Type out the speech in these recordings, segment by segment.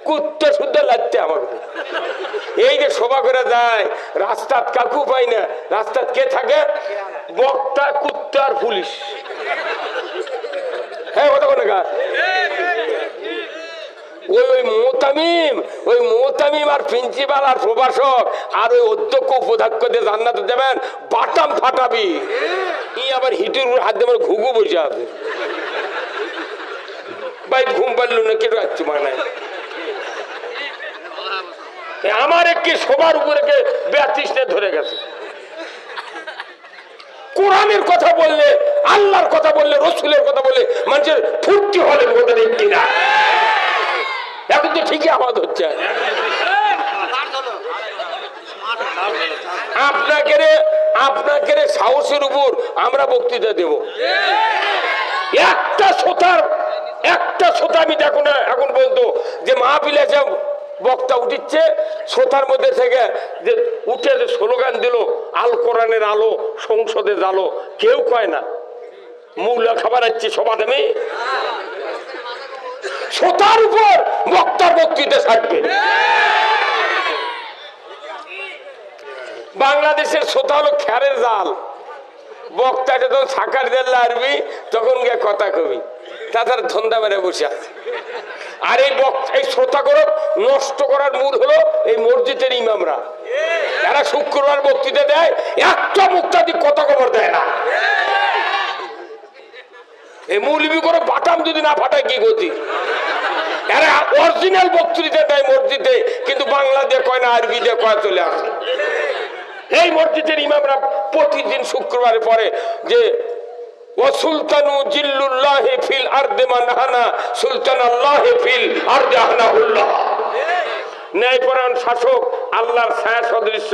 কুত্তা শুদ্ধ লাগছে আমাকে। এই যে সভা করে যায়, রাস্তাত কাকু পাই না, রাস্তাত কে থাকে? বক্তা, কুত্তা আর পুলিশ। হ্যাঁ কথা বলে গা। ওই মোতামিম আর প্রিন্সিপাল আর প্রভাষক আর ওই অধ্যক্ষ উপাধ্যক্ষদের জান্নাতে যাবেন, বাটাম ফাটাবি। ই আবার হিটের উপর হাত দিয়ে ঘুঘু বসে আছে। ভাই ঘুম পারল না, কেটে যাচ্ছে মানে আমার একটি সবার উপরে বেয়াতৃষ্ণে ধরে গেছে। কোরআনের কথা বললে, আল্লাহর কথা বললে, রসুলের কথা বললে মানুষের ফুর্তি হলে বোধের একটি না। এখন তো ঠিকই আওয়াজ হচ্ছে। আপনাকে সাহসের উপর আমরা বক্তৃতা দেব। একটা শ্রোতা আমি দেখো না এখন পর্যন্ত যে মাহফিলে বক্তা উঠিচ্ছে, শ্রোতার মধ্যে থেকে যে উঠে যে স্লোগান দিল আল কোরআনের আলো সংসদে জালো, কেউ কয় না মূল্য খাবার আসছে সবার আমি শ্রোতার উপর বক্তার বক্তৃতা থাকবে। বাংলাদেশের শ্রোতা হলো খ্যারের জাল। বক্তাটা যখন সাকার দিল আরবি তখন গিয়ে কথা কবি, তাছাড়া ধন্দা মেরে বসে আছে। আর এই শ্রোতা করে নষ্ট করার মূল হলো এই মসজিদের ইমামরা। যারা শুক্রবার বক্তৃতা দেয়, একটা মুক্তাদি কথা খবর দেয় না। এই মৌলবি করে বাটাম যদি না ফাটায় কি গতি? এরা অরিজিনাল বক্তৃতা দেয় মসজিদে, কিন্তু বাংলা দিয়ে কয় না, আরবি দিয়ে কয় চলে আসে। এই মসজিদের ইমামরা প্রতিদিন শুক্রবারে পরে যে ওয়াসুলতানু জিল্লুল্লাহি ফিল আরদি মানহানা সুলতানাল্লাহি ফিল আরদি আহনাহুল্লাহ। ন্যায়পরায়ণ শাসক আল্লাহর ছায়া সদৃশ্য,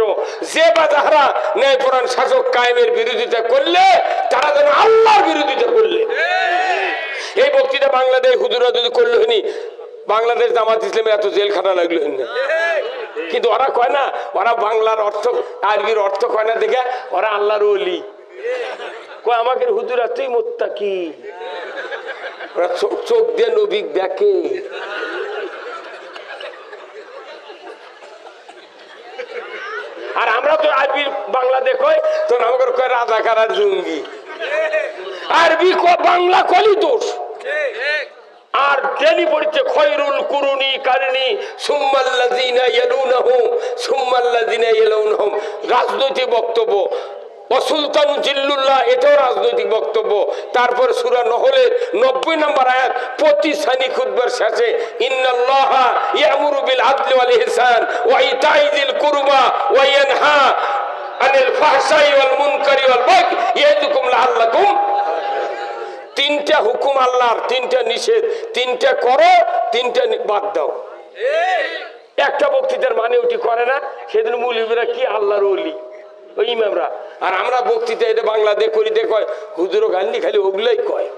যে বা যাহারা ন্যায়পরায়ণ শাসক কায়েমের বিরোধিতা করলে তারা যেন আল্লাহর বিরোধিতা করলে। এই বক্তৃতা বাংলাদেশ হুজুরা যদি করলো হয়নি, বাংলাদেশ জামাত ইসলামের এত জেল খাটা লাগলো না। কিন্তু ওরা কয় না, ওরা বাংলার অর্থ আরবির অর্থ কয় না দেখে ওরা আল্লাহর ওলি কয়। আমাকে হুজুরা তুই মুত্তাকি, ওরা চোখ দিয়ে নবী দেখে। আর আমরা তো আরবি বাংলা দেখই তো আমাকে কয় রাজাকার আর জঙ্গি। আরবি বাংলা কলি দোষ। আর ডেলি পড়ছে খয়রুল কুরুনি কারনি সুম্মাল্লাযিনা ইয়ালুনহুম সুম্মাল্লাযিনা ইয়ালুনহুম, রাজনৈতিক বক্তব্য। ওয়াসুলতানু জিল্লুল্লাহ, এটাও রাজনৈতিক বক্তব্য। তারপর সূরা নহলের 90 নম্বর আয়াত প্রতি সানি খুতবার শেষে ইন্নাল্লাহা ইয়ামুরু বিল আদলি ওয়াল ইহসান ওয়া ইতাইযিল কুরবা ওয়া ইয়ানহা আনিল ফাহশাই ওয়াল মুনকারি ওয়াল বাগই ইয়াইদুকুম লাআল্লাকুম। তিনটা হুকুম আল্লাহর, তিনটা নিষেধ, তিনটা করো, তিনটা বাদ দাও। একটা বক্তৃতার মানে ওটি করে না, সেদিন মুলিবরা কি আল্লাহর ওলি ওই ইমামরা। আর আমরা বক্তৃতা এটা বাংলাদেশ করিতে কয় হুজুরও গান্ধী খালি ওগুলাই কয়।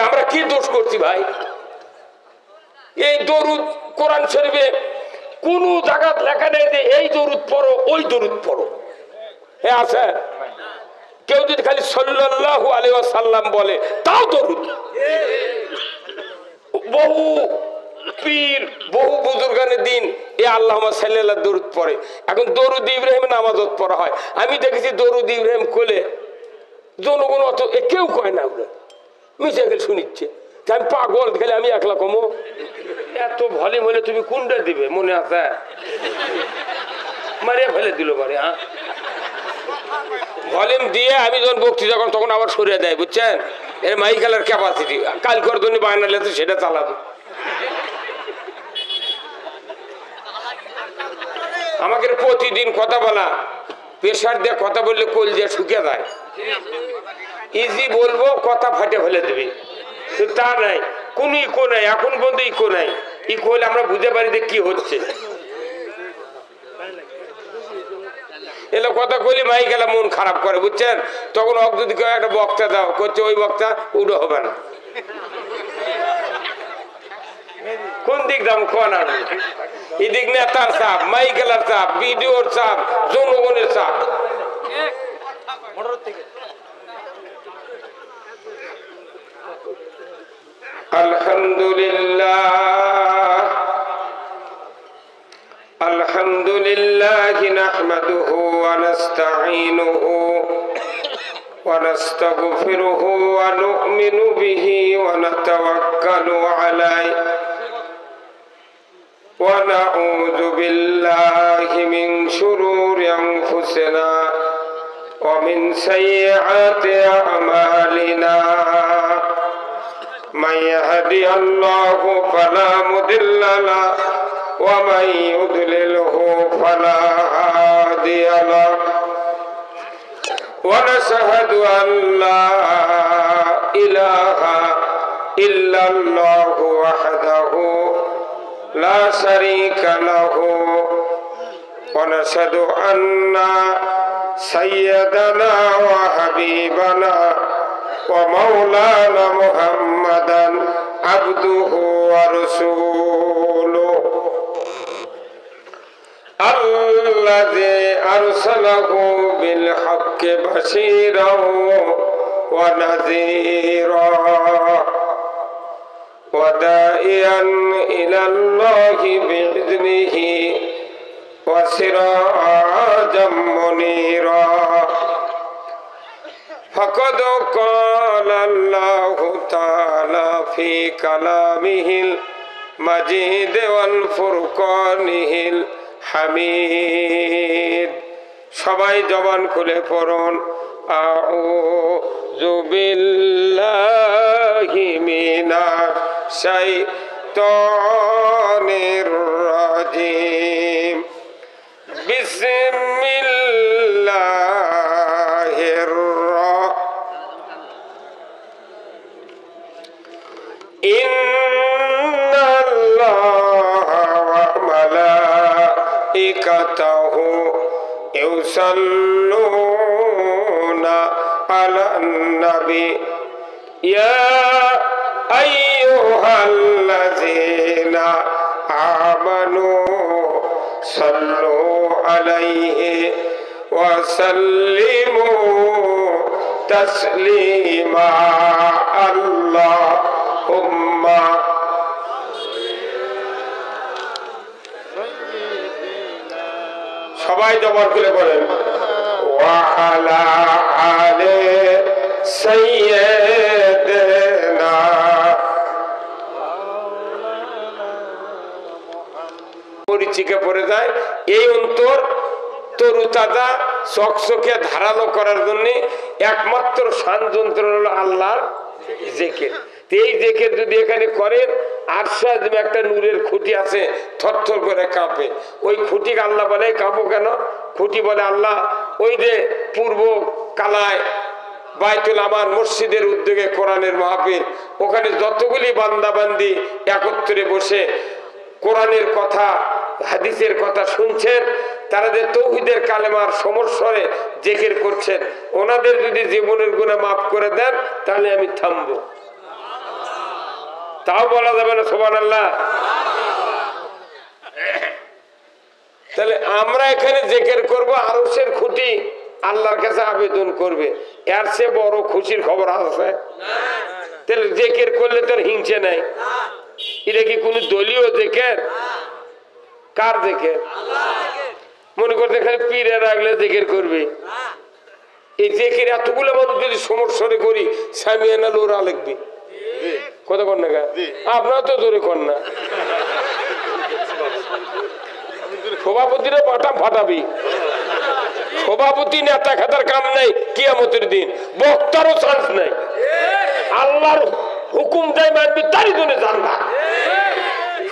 আমরা কি দোষ করছি ভাই? এই দরুদ কোরআন শরীফে কোন জায়গা লেখা নেই যে এই দরুদ পড়ো ওই দরুদ পড়ো। হ্যাঁ আছে, কেউ যদি খালি সাল্লাল্লাহু আলাইহি ওয়াসাল্লাম বলে তাও দরুদ। বহু পীর বহু বুজুর্গানের দিন এ আল্লাহুম্মা সাল্লাল্লাহু দরুদ পড়ে। এখন দরুদ ইব্রাহিম নামাজত পড়া হয়। আমি দেখেছি দরুদ ইব্রাহিম কোলে জনগণ অত কেউ কয় না, ওরা মিশে গেলে শুনিচ্ছে। আমি পাগল খেলে আমি একলা কমো এত ভলিউম হলে তুমি কোনটা দিবে মনে আছে? মারিয়া ফেলে দিল মারে। হ্যাঁ ভলিউম দিয়ে আমি যখন বক্তৃতা করেন তখন আবার সরিয়ে দেয়, বুঝছেন? এর মাইকেলের ক্যাপাসিটি কাল করদনি বায়নালে তো সেটা চালাবে। আমাকে প্রতিদিন কথা বলা, প্রেশার দিয়ে কথা বললে কল দিয়ে শুকিয়ে যায়। ইজি বলবো কথা ফাটে ফেলে দেবে, তা নাই। কোন ইকো নাই, এখন পর্যন্ত ইকো নাই। ইকো হলে আমরা বুঝতে পারি যে কি হচ্ছে। এলো কথা কইলে মাই গেলে মন খারাপ করে, বুঝছেন? তখন অক যদি কেউ একটা বক্তা দাও করছে, ওই বক্তা উড়ো হবে না। কোন দিক দাম কোন এদিক নেতার চাপ, মাইকেলার চাপ, ভিডিওর চাপ, জনগণের চাপ। আলহামদুলিল্লাহ। الحمد لله نحمده ونستعينه ونستغفره ونؤمن به ونتوكل عليه ونعوذ بالله من شرور أنفسنا ومن سيئات أعمالنا من يهدي الله فلا مضل له ومن يضلله فلا هادي له ونشهد أن لا إله إلا الله وحده لا شريك له ونشهد أن سيدنا وحبيبنا ومولانا محمدا عبده ورسوله الذي أرسله بالحق بشيرا ونذيرا وداعيا إلى الله بإذنه وسراجا منيرا فقد قال الله تعالى في كلامه المجيد والفرقانه الحميد সবাই জবান খুলে পড়ুন আউযু বিল্লাহি মিনাশ শাইতানির রাজিম বিসমিল্লাহির ইন্নাল্লাহা ওয়া মালাইকাতাহু ইউসাল্লুনা আলান নবী ইয়া আইয়ুহাল্লাযীনা আমানু সাল্লু আলাইহি ওয়া সাল্লিমু তাসলিমা আল্লাহুম্মা সবাই জবান খুলে বলেন ওয়া আলা আলি সাইয়্যিদিনা পরিচিকে পড়ে যায় এই অন্তর তরুতাজা চকচকে ধারালো করার জন্য একমাত্র শানযন্ত্র হলো আল্লাহর জিকির। এই জিকির যদি এখানে করেন আরশে একটা নূরের খুঁটি আছে থরথর করে কাঁপে, ওই খুঁটিকে আল্লাহ বলে কাঁপো কেন? খুঁটি বলে আল্লাহ ওই যে পূর্ব কালায় বাইতুল আমান মসজিদের উদ্যোগে কোরআনের মাহফিল, ওখানে যতগুলি বান্দাবান্দি একত্রে বসে কোরআনের কথা হাদিসের কথা শুনছেন, তারা যে তৌহিদের কালেমার সমস্বরে জিকির করছেন, ওনাদের যদি জীবনের গুনাহ মাফ করে দেন তাহলে আমি থামবো। তাও বলা যাবে না সুবহানাল্লাহ? তাহলে আমরা এখানে জিকির করব, আরশের খুঁটি আল্লাহর কাছে আবেদন করবে, এর চেয়ে বড় খুশির খবর আছে? তাহলে জিকির করলে তোর হিংসে নাই। এটা কি কোন দলীয় জিকির? কার জিকির? মনে করতে খালি পীরে রাখলে জিকির করবে? এই জিকির এতগুলো মানুষ যদি সমস্যারে করি সামিয়ানা লোরা লিখবে, কথা কন না? আপনারা তো জোরে কন না। সভাপতিরা পাঠাম ফাটাবি, সভাপতি নেতা খাতার কাম নাই কিয়ামতের দিন, বক্তারও চান্স নাই। আল্লাহর হুকুম যাই মানবি তারই জন্য জান্নাত।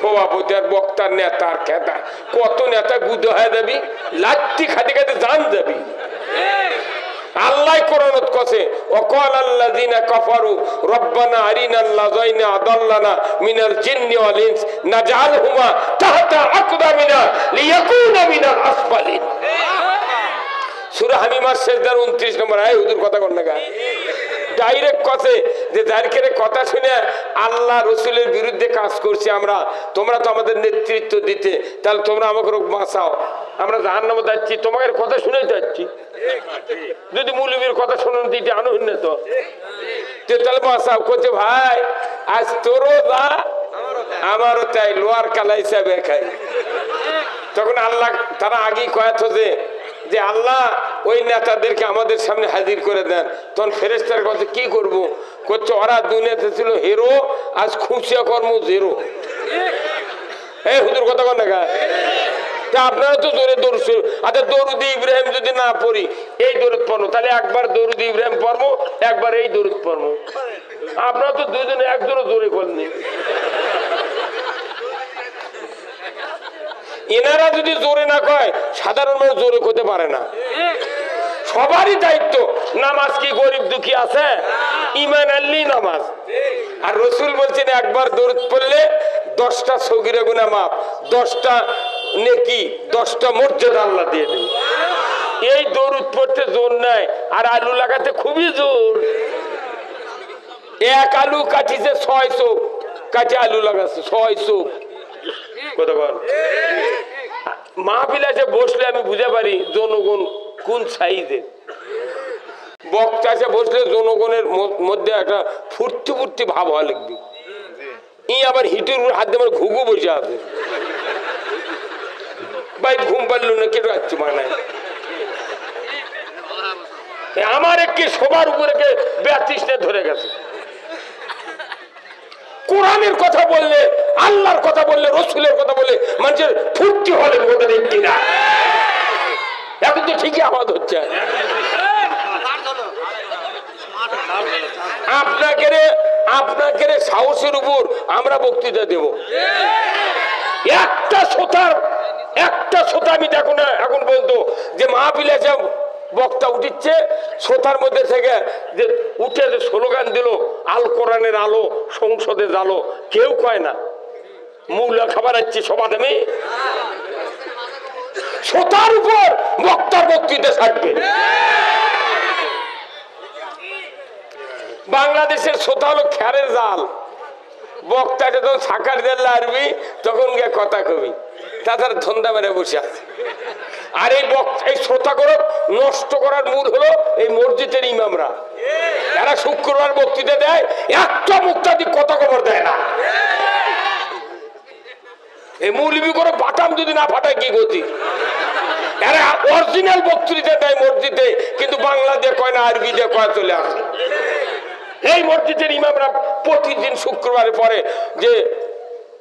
সভাপতি আর বক্তার নেতার খেতা কত নেতা গুদো হয়ে যাবি, লাত্তি খাতে খাতে জান যাবি। আল্লাহ কোরআনত কছে ওয়াকাল আল্লাযিনা কাফারু রব্বানা আরিনাল্লাযাইনা আদাল্লানা মিনাল জিন্নি ওয়াল ইনস নাজআলহুমা তাহতা আকদামিনা লিয়াকুনা মিনাল আসফালিন। সূরা হামিমার সিজদার 29 নম্বর আয়াত। হুজুর কথা কন না গা, ডাইরেক্ট কছে যে যারকে কথা শুনে আল্লাহ রসুলের বিরুদ্ধে কাজ করছি আমরা, তোমরা তো আমাদের নেতৃত্ব দিতে, তাহলে তোমরা আমাকে বাঁচাও, আমরা জাহান্নামে যাচ্ছি, তোমাদের কথা শুনেই যাচ্ছি। যদি মৌলবীর কথা শুনুন দিতে আনুন না তো, তাহলে বাঁচাও। করছে ভাই আজ তোরও যা আমারও তাই, লোয়ার কালা হিসাবে খাই। তখন আল্লাহ তারা আগেই কয়াত যে আল্লাহ ওই নেতাদেরকে আমাদের সামনে হাজির করে দেন। তখন ফেরেশতার কথা কি করব, করছে ওরা দুনিয়াতে ছিল হিরো, আজ খুশিয়া কর্ম জিরো। এই হুজুর কথা কন না, তা আপনারা তো জোরে দরুদ, আচ্ছা দরুদ ইব্রাহিম যদি না পড়ি এই দরুদ পড়বো, তাহলে একবার দরুদ ইব্রাহিম পড়বো, একবার এই দরুদ পড়বো। আপনারা তো দুজনে একজনও জোরে করেননি। এনারা যদি জোরে না কয় সাধারণ মানুষ জোরে করতে পারে না। সবারই দায়িত্ব। নামাজ কি গরিব দুঃখী আছে? ঈমান আনলেই নামাজ। আর রসুল বলছেন একবার দরুদ পড়লে 10টা সগীরা গুনাহ মাফ, 10টা নেকি, 10টা মর্যাদা আল্লাহ দিয়ে দেবে। এই দরুদ পড়তে জোর নাই, আর আলু লাগাতে খুবই জোর। এক আলু কাটিছে 6 চোখ, কাটে আলু লাগাচ্ছে 6 চোখ। কথা বল, মাহফিলে এসে বসলে আমি বুঝে পারি জনগণ কোন সাইজের। বক্তা এসে বসলে জনগণের মধ্যে একটা ফুর্তি ফুর্তি ভাব হওয়া লিখবি। ই আবার হিটের উপর হাত দিয়ে আমার ঘুঘু বসে আছে, ভাই ঘুম পারল না কেটে যাচ্ছে মানায়। আমার একটি সবার উপরে বেতৃষ্ণে ধরে গেছে। কোরআনের কথা বললে, আল্লাহর কথা বললে, রসুলের কথা বললে মানুষের ফুর্তি হলে বোধ কিনা। এখন তো ঠিকই আওয়াজ হচ্ছে। আপনাকে সাহসের উপর আমরা বক্তৃতা দেব। একটা শ্রোতা আমি দেখো না এখন পর্যন্ত যে মাহফিলে আছে বক্তা উঠিচ্ছে, শ্রোতার মধ্যে থেকে যে উঠে যে স্লোগান দিল আল কোরআনের আলো সংসদে জালো, কেউ কয় না মূল্য খাবার হচ্ছে সবার আমি শ্রোতার উপর বক্তার বক্তৃতা থাকবে। বাংলাদেশের শ্রোতা হলো খেরের জাল। বক্তাটা যখন সাকার দিয়ে লারবি তখন গিয়ে কথা কবি, তাছাড়া ধন্দা মেরে বসে আছে। আর এই শ্রোতা করে নষ্ট করার মূল হলো এই মসজিদের ইমামরা। এরা শুক্রবার বক্তৃতা দেয়, একটা মুক্তাদিক কথা খবর দেয় না। এই মৌলবি করে বাটাম যদি না ফাটায় কি গতি। এরা অরিজিনাল বক্তৃতা দেয় মসজিদে, কিন্তু বাংলা দিয়ে কয় না, আরবি দিয়ে কয় চলে আসে। এই মসজিদের ইমামরা প্রতিদিন শুক্রবারে পড়ে যে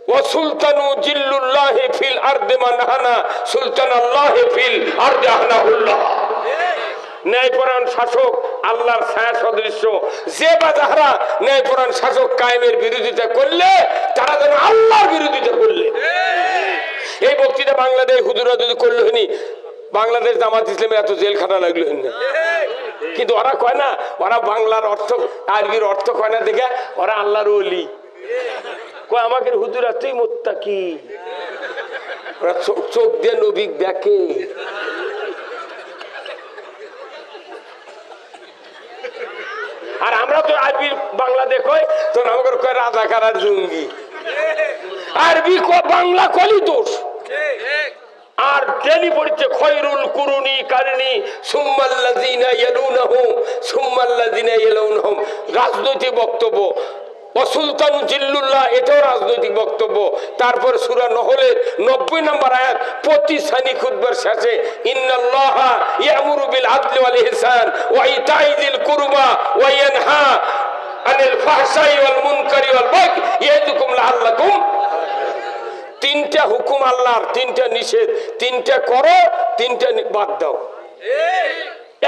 ওয়াসুলতানু জিল্লুল্লাহি ফিল আরদি মানহানা সুলতানাল্লাহি ফিল আরদি আহনাহুল্লাহ। ন্যায়পরায়ণ শাসক আল্লাহর ছায়া সদৃশ্য, যে বা যাহারা ন্যায়পরায়ণ শাসক কায়েমের বিরোধিতা করলে তারা যেন আল্লাহর বিরোধিতা করলে। এই বক্তৃতা বাংলাদেশ হুজুরা যদি করলো হয়নি, বাংলাদেশ জামাত ইসলামের এত জেলখানা লাগলো হয়নি। কিন্তু ওরা কয় না, ওরা বাংলার অর্থ আরবির অর্থ কয় না দেখে ওরা আল্লাহর ওলি কয়। আমাকে হুজুরা তুই মুত্তাকি, ওরা চোখ দিয়ে নবী দেখে। আর আমরা তো আরবি বাংলা দেখো তো আমাকে কয় রাজাকার আর জঙ্গি। আরবি বাংলা কলি দোষ। আর টেলি পড়ছে খয়রুল কুরুনি কারনি সুম্মাল্লাযিনা ইয়ালুনাহুম সুম্মাল্লাযিনা ইয়ালুনহুম, রাজনৈতিক বক্তব্য। ওয়াসুলতানু জিল্লুল্লাহ, এটাও রাজনৈতিক বক্তব্য। তারপর সূরা নহলের 90 নম্বর আয়াত প্রতি সানি খুতবার শেষে ইন্নাল্লাহা ইয়ামুরু বিল আদলি ওয়াল ইহসান ওয়া ইতাই যিল কুরবা ওয়া ইয়ানহা আনিল ফাহশাই ওয়াল মুনকারি ওয়াল বাগই ইয়াযুকুম লাআল্লাকুম। তিনটা হুকুম আল্লাহর, তিনটা নিষেধ, তিনটা করো, তিনটা বাদ দাও।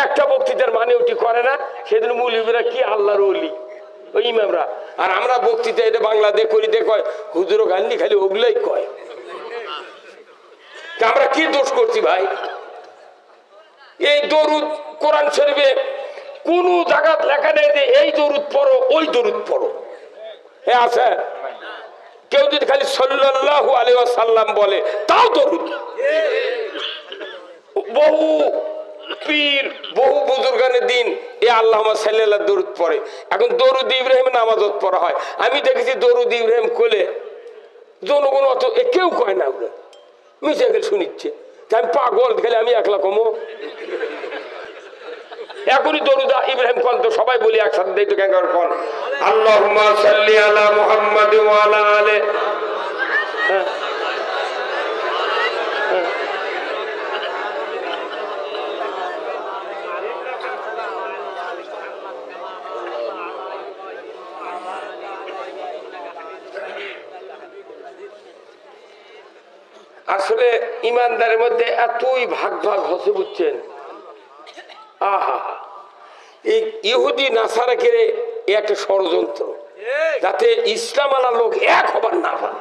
একটা বক্তৃতার মানে ওটি করে না, সেদিন মৌলবীরা কি আল্লাহর ওলি ওই ইমামরা। আর আমরা বক্তৃতা এটা বাংলাদেশ করিতে কয় হুজুরও গান্ডি খালি ওগুলাই কয়। আমরা কি দোষ করছি ভাই? এই দরুদ কোরআন শরীফে কোন জায়গায় লেখা নেই যে এই দরুদ পড়ো ওই দরুদ পড়ো। এ আছে? কেউ যদি খালি সাল্লাল্লাহু আলাইহি ওয়াসাল্লাম বলে তাও দরুদ। বহু পীর বহু বুজুর্গানের দিন এ আল্লাহুম্মা সাল্লাল্লাহু দরুদ পড়ে। এখন দরুদ ইব্রাহিম নামাজত পড়া হয়। আমি দেখেছি দরুদ ইব্রাহিম কোলে জনগণ অত কেউ কয় না, ওগুলো মিশে গেলে শুনিচ্ছে। আমি পাগল গেলে আমি একলা কমো। এখনই দরুদ ইব্রাহিম কোন তো সবাই বলি একসাথে দেই তো কেন কোন আল্লাহুম্মা সাল্লি আলা মুহাম্মাদ ওয়া আলা আলি। আসলে ইমানদারের মধ্যে এতই ভাগ ভাগ হচ্ছে বুঝছেন। আহা, এই ইহুদি নাসারাকে একটা ষড়যন্ত্র, যাতে ইসলাম আলা লোক এক হবার না পারে।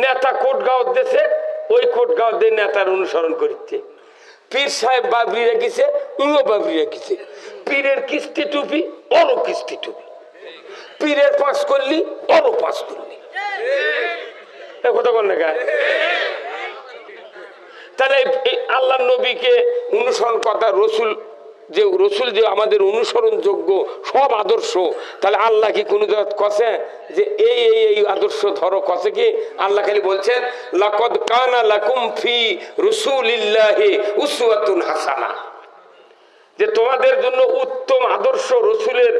নেতা কোটগাঁও দেশে, ওই কোটগাঁও দিয়ে নেতার অনুসরণ করছে। পীর সাহেব বাবরি রেখেছে, উনিও বাবরি রেখেছে। পীরের কিস্তি টুপি, ওরও কিস্তি টুপি। পীরের পাস করলি, ওরও পাস করলি। কথা বল না গায়ে। তাহলে আল্লাহ নবীকে অনুসরণ কথা, রসুল যে আমাদের অনুসরণ যোগ্য সব আদর্শ, তাহলে আল্লাহ কি কোনো কসে যে এই এই এই আদর্শ ধরো? কসে কি? আল্লাহ খালি বলছেন লাকাদ কানা লাকুম ফি রাসূলিল্লাহি উসওয়াতুন হাসানা, যে তোমাদের জন্য উত্তম আদর্শ রসুলের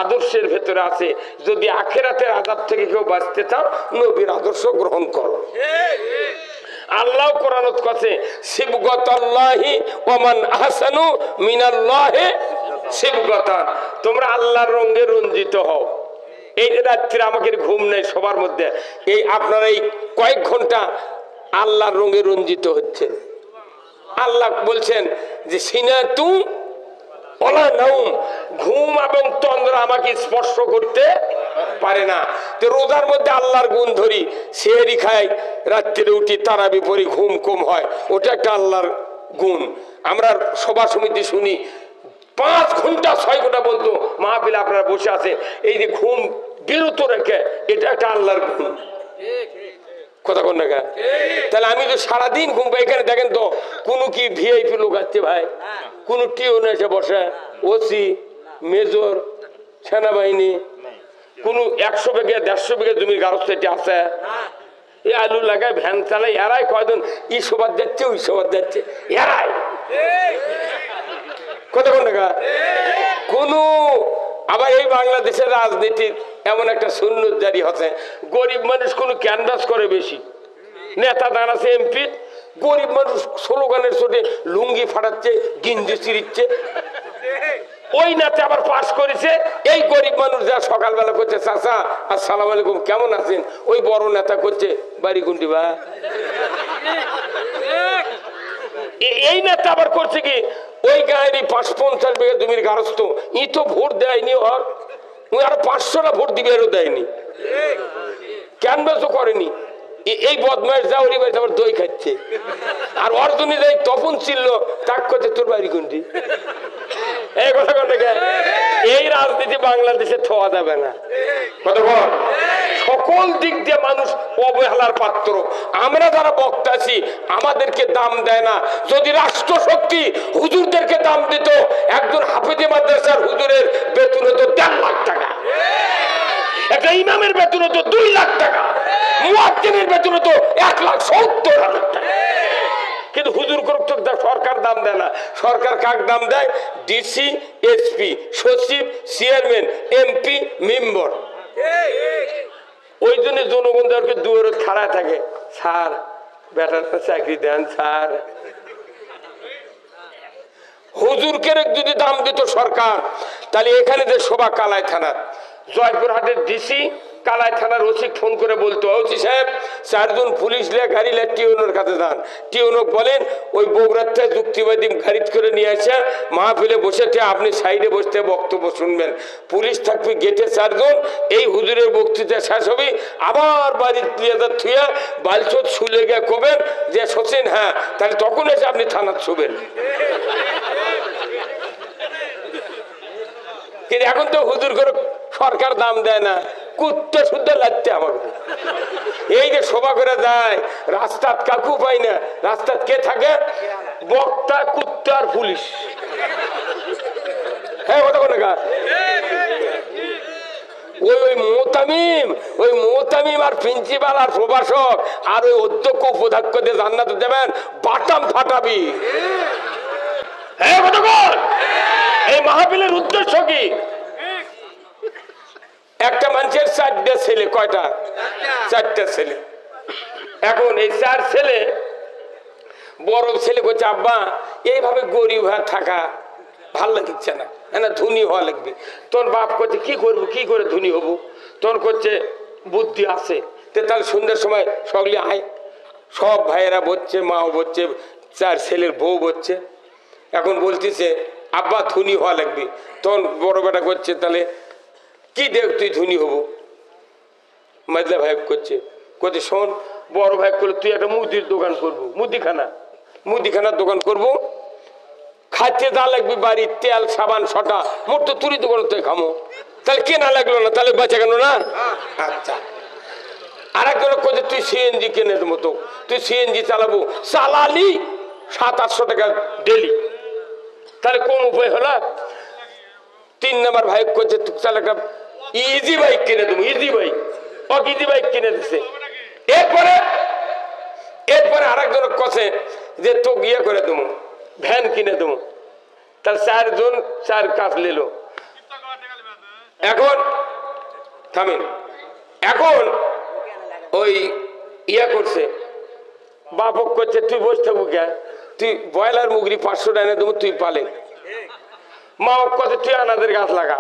আদর্শের ভেতরে আছে। যদি আখিরাতের আযাব থেকে কেউ বাঁচতে চাও, নবীর আদর্শ গ্রহণ করো। আল্লাহ কোরআনত কাছে সিবগাতাল্লাহি ওয়া মান আহসানু মিনাল্লাহি সিবগাতান, তোমরা আল্লাহর রঙে রঞ্জিত হও। এই রাত্রে আমাকে ঘুম নেই সবার মধ্যে, এই আপনারা এই কয়েক ঘন্টা আল্লাহর রঙে রঞ্জিত হচ্ছে। আল্লাহ বলছেন যে সিনাতু ওয়ালা নাউম, ঘুম এবং তন্দ্রা আমাকে স্পর্শ করতে পারে না। তো রোজার মধ্যে আল্লাহর গুণ ধরি, সেহরি খাই, রাত্রে উঠি, তারাবি পড়ি, ঘুম কম হয়, ওটা একটা আল্লাহর গুণ। আমরা সভা সমিতি শুনি 5 ঘন্টা 6 ঘন্টা বলতো মাহফিলে আপনারা বসে আছে, এই যে ঘুম বিরত রেখে, এটা একটা আল্লাহর গুণ। কথা কোন না? তাহলে আমি তো সারাদিন ঘুম পাই। এখানে দেখেন তো কোন কি ভিআইপি লোক আছে ভাই, কোন টিও এসে বসে, ওসি, মেজর, সেনাবাহিনী, কোন 100 বিঘা 150 বিঘা জমির গারস্থ আছে, এই আলু লাগায়, ভ্যান চালায়, এরাই কয়জন ই সবার যাচ্ছে, ওই সবার যাচ্ছে, এরাই। কথা কোন না? কোন আবার এই বাংলাদেশের রাজনীতির এমন একটা সুন্নত জারি হচ্ছে, গরিব মানুষ কোনো ক্যানভাস করে বেশি, নেতা দাঁড়াচ্ছে এমপি, গরিব মানুষ স্লোগানের চোটে লুঙ্গি ফাটাচ্ছে, গিঞ্জি চিরিচ্ছে। ওই নেতা আবার পাস করেছে, এই গরিব মানুষ যা সকালবেলা করছে চাচা আসসালামু আলাইকুম কেমন আছেন, ওই বড় নেতা করছে বাড়ি কোনটি বা। এই নেতা আবার করছে কি, ওই গায়েরই 550 বিঘা জমির গারস্থ, ই তো ভোট দেয়নি, ওর ওই আরো 500টা ভোট দিবে, এরও দেয়নি, ক্যানভাসও করেনি। এই বদমাইশ যা ওরি বাড়িতে আবার দই খাচ্ছে, আর অর্জনী যাই তপন ছিল তাক করছে তোর বাড়ি কোনটি। এই কথা কথা এই রাজনীতি বাংলাদেশে থোয়া যাবে না। কথা বল, সকল দিক দিয়ে মানুষ অবহেলার পাত্র। আমরা যারা বক্তা আছি আমাদেরকে দাম দেয় না। যদি রাষ্ট্রশক্তি হুজুরদেরকে দাম দিত, একজন হাফেজে মাদ্রাসার হুজুরের বেতন হতো 1.5 লাখ টাকা, একটা ইমামের বেতন হতো 2 লাখ টাকা, মুয়াজ্জিনের বেতন হতো 1,70,000 টাকা। কিন্তু হুজুর সরকার দাম দেয় না। সরকার কাক দাম দেয়? ডিসি, এসপি, সচিব, চেয়ারম্যান, এমপি, মেম্বার। ওই জন্য জনগণদেরকে দুয়ারে খাড়া থাকে, স্যার বেটাটা চাকরি দেন স্যার। হুজুরকে যদি দাম দিত সরকার, তাহলে এখানে যে শোভা কালাই থানার, জয়পুরহাটের ডিসি কালাই থানার ওসি ফোন করে বলতো, ওসি সাহেব 4 জন পুলিশ লে গাড়ি লে টিউনোর কাছে যান। টিউনক বলেন ওই বগুড়ার থেকে যুক্তিবাদী গাড়ি করে নিয়ে আসে, মাহফিলে বসে আপনি সাইডে বসতে বক্তব্য শুনবেন। পুলিশ থাকবে গেটে 4 জন। এই হুজুরের বক্তৃতা শেষ হবে, আবার বাড়ির থুয়া বালচোদ শুলে গিয়ে কবেন যে শোচেন, হ্যাঁ তাহলে তখন এসে আপনি থানার শুবেন। কিন্তু এখন তো হুজুর করে সরকার দাম দেয় না, কুত্তে শুদ্ধ লাগছে আমাকে। এই যে শোভা করে যায়, রাস্তাত কাকু পাই না, রাস্তাত কে থাকে? বক্তা, কুত্তা আর পুলিশ। হ্যাঁ ওটা কোনো গা ওই মোতামিম আর প্রিন্সিপাল আর প্রভাষক আর ওই অধ্যক্ষ উপাধ্যক্ষদের জান্নাতে দেবেন, বাটাম ফাটাবি। হ্যাঁ ওটা বল, এই মাহফিলের উদ্দেশ্য কি? একটা মানুষের 4টা ছেলে, কয়টা? 4টা ছেলে। এখন এই 4 ছেলে, বড় ছেলে করছে আব্বা এইভাবে গরিব হয়ে থাকা ভাল লাগছে না, ধনী হওয়া লাগবে। তোর বাপ করছে কি করবো, কি করে ধনী হবো? তোর করছে বুদ্ধি আছে, তাহলে সন্ধ্যার সময় সগলি আয়, সব ভাইয়েরা বলছে, মাও বলছে, 4 ছেলের বউ বলছে। এখন বলতেছে আব্বা ধনী হওয়া লাগবে। তখন বড় বেটা করছে তাহলে কি দেখ তুই ধনী হবো। মাইজলা ভাই করছে, শোন বড় ভাই করলে তুই একটা মুদির দোকান করবো, মুদিখানার দোকান করবো, খাইতে যা লাগবে বাড়ির তেল সাবান সটা মোট তো তুই দোকান তুই খামো, তাহলে কেনা লাগলো না, তাহলে বেঁচে গেল না। আচ্ছা, আর একজন করছে তুই সিএনজি কেনে দেবো, তো তুই সিএনজি চালাবো, চালালি 700-800 টাকা ডেলি, তাহলে কোন উপায় হলো। 3 নাম্বার ভাই করছে তুই চাল একটা ইজি বাইক কিনে দেবো, ইজি বাইক কিনে দিছে। এরপরে আর একজন কছে যে তো ইয়ে করে দেবো, ভ্যান কিনে দেবো, তাহলে 4 জন 4 কাজ নিল। এখন থামেন, এখন ওই ইয়া করছে বাপক করছে তুই বসে থাকবো কে, তুই ব্রয়লার মুগরি 500 টাকা দেবো, তুই পালে। মা কথা তুই আনাদের গাছ লাগা,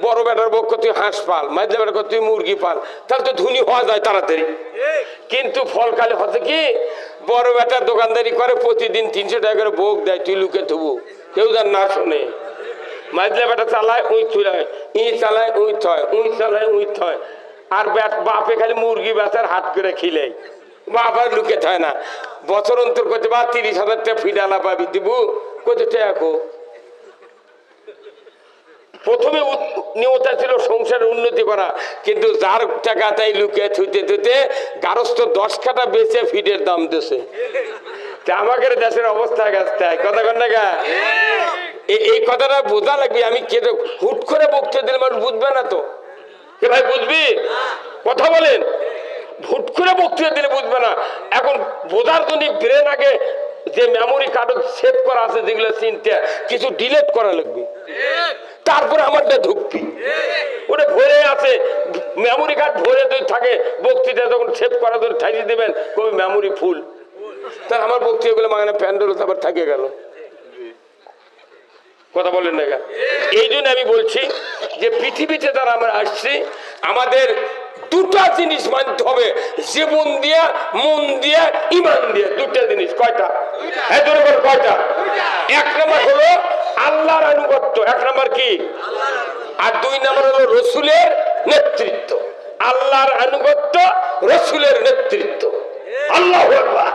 বড় বেটার বক তুই হাঁস পাল, মাঝে বেটার তুই মুরগি পাল, তাহলে তো ধনী হওয়া যায় তাড়াতাড়ি। কিন্তু ফলকালে হচ্ছে কি, বড় বেটার দোকানদারি করে, প্রতিদিন 300 টাকা করে ভোগ দেয়, তুই লুকে থবু, কেউ যার না শোনে। মাঝলে বেটা চালায় উই থুলায়, ই চালায় উই থয়, উই চালায় উই থয়, আর বাপে খালি মুরগি বেচার হাট করে খিলে, বাপ আর লুকে থয় না। বছর অন্তর করতে বা 30,000 টাকা ফিডালা পাবি দিবু, কোথায় টাকা। প্রথমে নিয়তা ছিল সংসারের উন্নতি করা, কিন্তু যার টাকা তাই লুকিয়ে থুইতে থুইতে গারস্থ 10 কাটা বেচে ফিডের দাম দিছে। আমাদের দেশের অবস্থা গেছে, কথা কন না গা। এই কথাটা বোঝা লাগবে। আমি কেটে হুট করে বক্তৃতা দিলে মানুষ বুঝবে না তো, কে ভাই বুঝবি? কথা বলেন, হুট করে বক্তৃতা দিলে বুঝবে না। এখন বোঝার জন্য ব্রেন আগে যে মেমোরি কার্ড সেভ করা আছে, যেগুলো চিনতে কিছু ডিলিট করা লাগবে, তারপরে আমারটা ঢুকবি। ওটা ভরে আছে, মেমোরি কার্ড ভরে থাকে, বক্তৃতা যখন সেভ করা ধরে ঠাইয়ে দেবেন কবি মেমোরি ফুল, তাহলে আমার বক্তৃতাগুলো মানে প্যান্ডেল আবার থাকে গেল। কথা বলেন না। এই জন্য আমি বলছি যে পৃথিবীতে যারা আমরা আসছি, আমাদের 2টা জিনিস মানতে হবে, জীবন দিয়া, মন দিয়া, ইমান দিয়া। 2টা জিনিস। কয়টা? কয়টা? 1 নম্বর হলো আল্লাহর আনুগত্য, 1 নম্বর কি, আর 2 নম্বর হলো রসুলের নেতৃত্ব। আল্লাহর আনুগত্য, রসুলের নেতৃত্ব। আল্লাহু আকবার।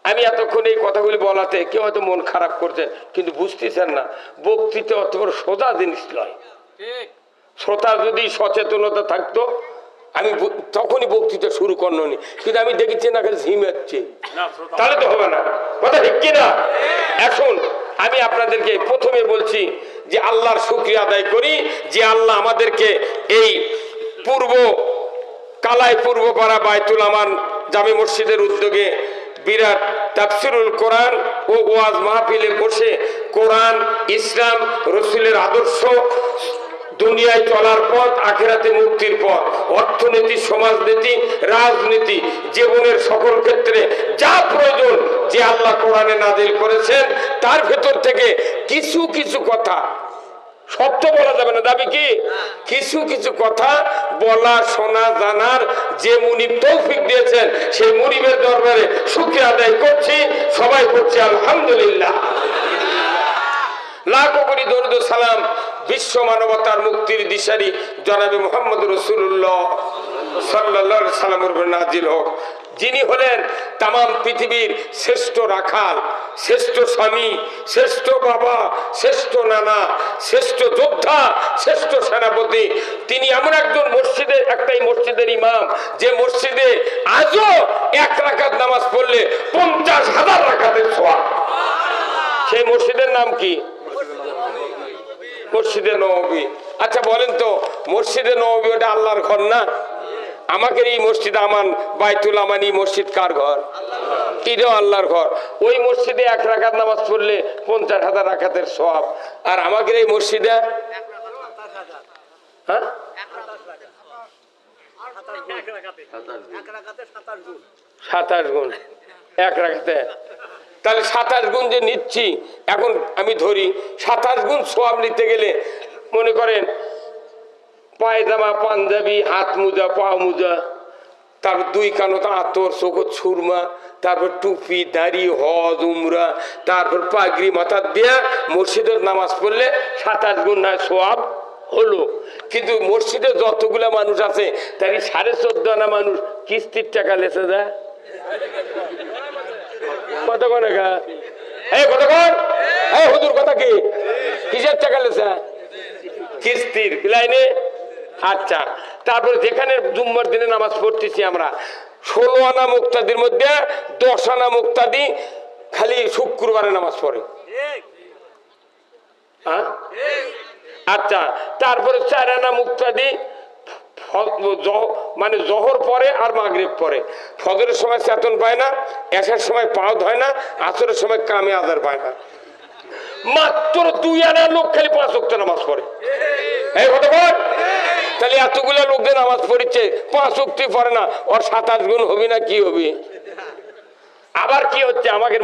আমি এতক্ষণ এই কথাগুলি বলাতে কেউ হয়তো মন খারাপ করছেন, কিন্তু বুঝতেছেন না বক্তৃতা অত বড় সোজা জিনিস নয়। শ্রোতা যদি সচেতনতা থাকতো আমি তখনই বক্তৃতা শুরু করনি, কিন্তু আমি দেখেছি না ঝিমাচ্ছে, তাহলে তো হবে না। কথা ঠিক কিনা? এখন আমি আপনাদেরকে প্রথমে বলছি যে আল্লাহর শুকরিয়া আদায় করি যে আল্লাহ আমাদেরকে এই কালাই পূর্বপাড়া বায়তুল আমান জামে মসজিদের উদ্যোগে বিরাট তাফসিরুল কোরআন ও ওয়াজ মাহফিলে বসে কোরআন, ইসলাম, রসুলের আদর্শ, দুনিয়ায় চলার পথ, আখিরাতে মুক্তির পথ, অর্থনীতি, সমাজনীতি, রাজনীতি, জীবনের সকল ক্ষেত্রে যা প্রয়োজন যে আল্লাহ কোরআনে নাজিল করেছেন, তার ভেতর থেকে কিছু কিছু কথা, সব তো বলা যাবে না, দাবি কি, কিছু কিছু কথা বলা, শোনা, জানার যে মুনিব তৌফিক দিয়েছেন, সেই মুনিবের দরবারে শুকরিয়া আদায় করছি। সবাই করছি আলহামদুলিল্লাহ। লাখো কোটি দরুদ ও সালাম বিশ্ব মানবতার মুক্তির দিশারি জনাবে মুহাম্মদ রাসূলুল্লাহ সাল্লাল্লাহু আলাইহি সাল্লামের উপর নাজিল হোক, যিনি হলেন তামাম পৃথিবীর শ্রেষ্ঠ রাখাল, শ্রেষ্ঠ স্বামী, শ্রেষ্ঠ বাবা, শ্রেষ্ঠ নানা, শ্রেষ্ঠ যোদ্ধা, শ্রেষ্ঠ সেনাপতি। তিনি এমন একজন একটাই মসজিদের ইমাম, যে মসজিদে আজও 1 রাকাত নামাজ পড়লে 50,000 রাকাতের সওয়াব। সেই মসজিদের নাম কি? মসজিদে নববী। আচ্ছা বলেন তো, মসজিদে নববী ওটা আল্লাহর ঘর না? আমাদের এই মসজিদ আমান বাইতুল আমানি মসজিদ কার ঘর? এটাও আল্লাহর ঘর। ওই মসজিদে 1 রাকাত নামাজ পড়লে 50,000 রাকাতের সওয়াব। আর আমাদের এই মসজিদে 27 গুণ 1 রাকাতে। তাহলে 27 গুণ যে নিচ্ছি, এখন আমি ধরি 27 গুণ সওয়াব নিতে গেলে মনে করেন পায়জামা, পাঞ্জাবি, হাত মোজা, পা মোজা, তারপর 2 কানত আতর, চোখত সুরমা, তারপর টুপি, দাড়ি, হজ, উমরা, তারপর পাগড়ি মাথা দিয়ে মসজিদের নামাজ পড়লে 27 গুণ নয় সওয়াব হলো। কিন্তু মসজিদে যতগুলা মানুষ আছে তারই 14.5 আনা মানুষ কিস্তির টাকা লেসে যায়। কতক্ষণ কতক্ষণ হুজুর কথা কি কিসের টাকা লেসা? কিস্তির লাইনে। আচ্ছা, তারপর যেখানে জুম্মার দিনে নামাজ পড়তেছি আমরা 16 আনা মুক্তাদির মধ্যে 10 আনা মুক্তাদি খালি শুক্রবারে নামাজ পড়ে। আচ্ছা, তারপরে 4 আনা মুক্তাদি মানে জোহর পরে আর মাগরিব পরে। ফজরের সময় চেতন পায় না, এশার সময় পাও ধয় না, আসরের সময় কামে আজার পায় না। মাত্র 2 আনা লোক খালি 5 ওয়াক্ত নামাজ পড়ে। এই কতক্ষণ? তাহলে এতগুলা লোকদের নামাজ পড়ছে, 5 ওয়াক্ত পড়ে না, ওর 27 গুণ হবে না কি হবে? আবার কি হচ্ছে আমাদের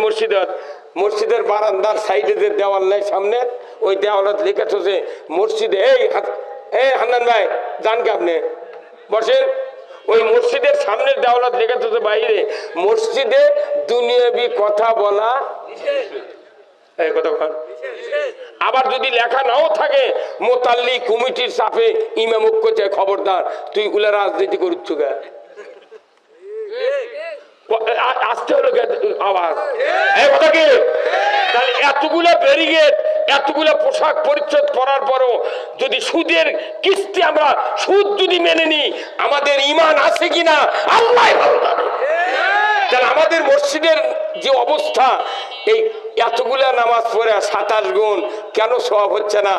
মসজিদের বারান্দার সাইডে যে দেওয়াল নাই সামনে, ওই দেওয়ালত লিখেছে যে মসজিদে এই হান্নান ভাই যান কে আপনি বসেন। ওই মসজিদের সামনের দেওয়ালত লিখেছে যে বাইরে মসজিদে দুনিয়াবি কথা বলা। এই কতক্ষণ? আবার যদি লেখা নাও থাকে মোতাল্লি কমিটির চাপে ইমাম করছে খবরদার তুই উলা রাজনীতি করছ গা। আসতে হলো আওয়াজ। এই কথা কি? তাহলে এতগুলা ব্যারিকেড, এতগুলা পোশাক পরিচ্ছদ পরার পরও যদি সুদের কিস্তি আমরা সুদ যদি মেনে নিই আমাদের ঈমান আছে কিনা আল্লাহ ভালো জানে। তাহলে আমাদের মসজিদের যে অবস্থা, এই এতগুলা নামাজ পড়ে 27 গুণ কেন সওয়াব হচ্ছে না?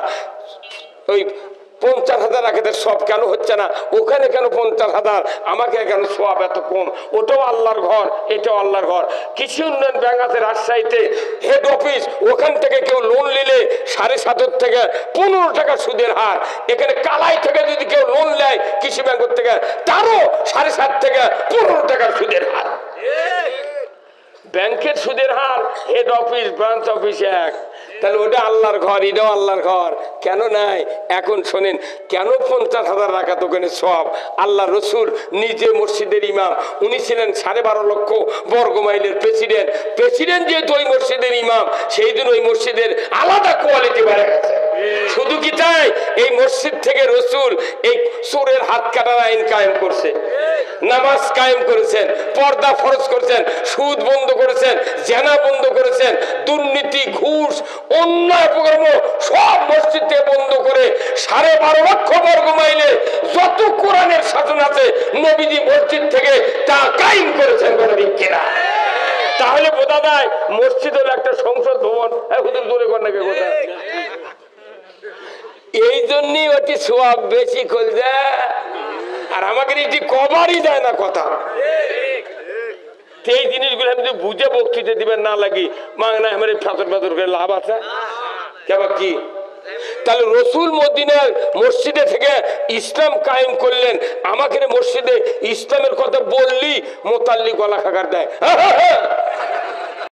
ওই 50,000 রাখাতে সব কেন হচ্ছে না? ওখানে কেন 50,000, আমাকে কেন সওয়াব এত কম? ওটাও আল্লাহর ঘর, এটাও আল্লাহর ঘর। কৃষি উন্নয়ন ব্যাংক আছে রাজশাহীতে, হেড অফিস, ওখান থেকে কেউ লোন নিলে 7.5 থেকে 15 টাকা সুদের হার। এখানে কালাই থেকে যদি কেউ লোন নেয় কৃষি ব্যাংকের থেকে, তারও 7.5 থেকে 15 টাকা সুদের হার। ব্যাংকের সুদের হার, হেড অফিস, ব্রাঞ্চ অফিস এক। তাহলে ওটা আল্লাহর ঘর, এটাও আল্লাহর ঘর। কেন নাই? এখন শোনেন কেন 50,000 রাখা দোকানে সব? আল্লাহ রসুল নিজে মসজিদের ইমাম, উনি ছিলেন 12.5 লক্ষ বর্গ মাইলের প্রেসিডেন্ট যেহেতু ওই মসজিদের ইমাম, সেই দিন ওই মসজিদের আলাদা কোয়ালিটি বেড়ে গেছে। শুধু কি তাই, এই মসজিদ থেকে রসুল এই চোরের হাত কাটার আইন কায়েম করছে, নামাজ কায়েম করেছেন, পর্দা ফরজ করেছেন, সুদ বন্ধ করেছেন, জেনা বন্ধ করেছেন, দুর্নীতি, ঘুষ, অন্যায় অপকর্ম সব মসজিদ থেকে বন্ধ করে 12.5 লক্ষ বর্গ মাইলে যত কোরআনের শাসন আছে নবীজি মসজিদ থেকে তা কায়েম করেছেন। তাহলে বোঝা যায় মসজিদ হলো একটা সংসদ ভবন। জোরে কর নাকি কথা? এই জন্যই ওটি সওয়াব বেশি করছে, আর আমাকে এটি কবারই যায় না কথা। এই জিনিসগুলো আমি বুঝে বক্তৃতা দিবেন না লাগি মাংনা আমার ফাতর ফাতর করে লাভ আছে কেবা কি? তাহলে রসুল মদিনার মসজিদে থেকে ইসলাম কায়েম করলেন, আমাকে মসজিদে ইসলামের কথা বললি মোতাল্লি গলা খাকার দেয়।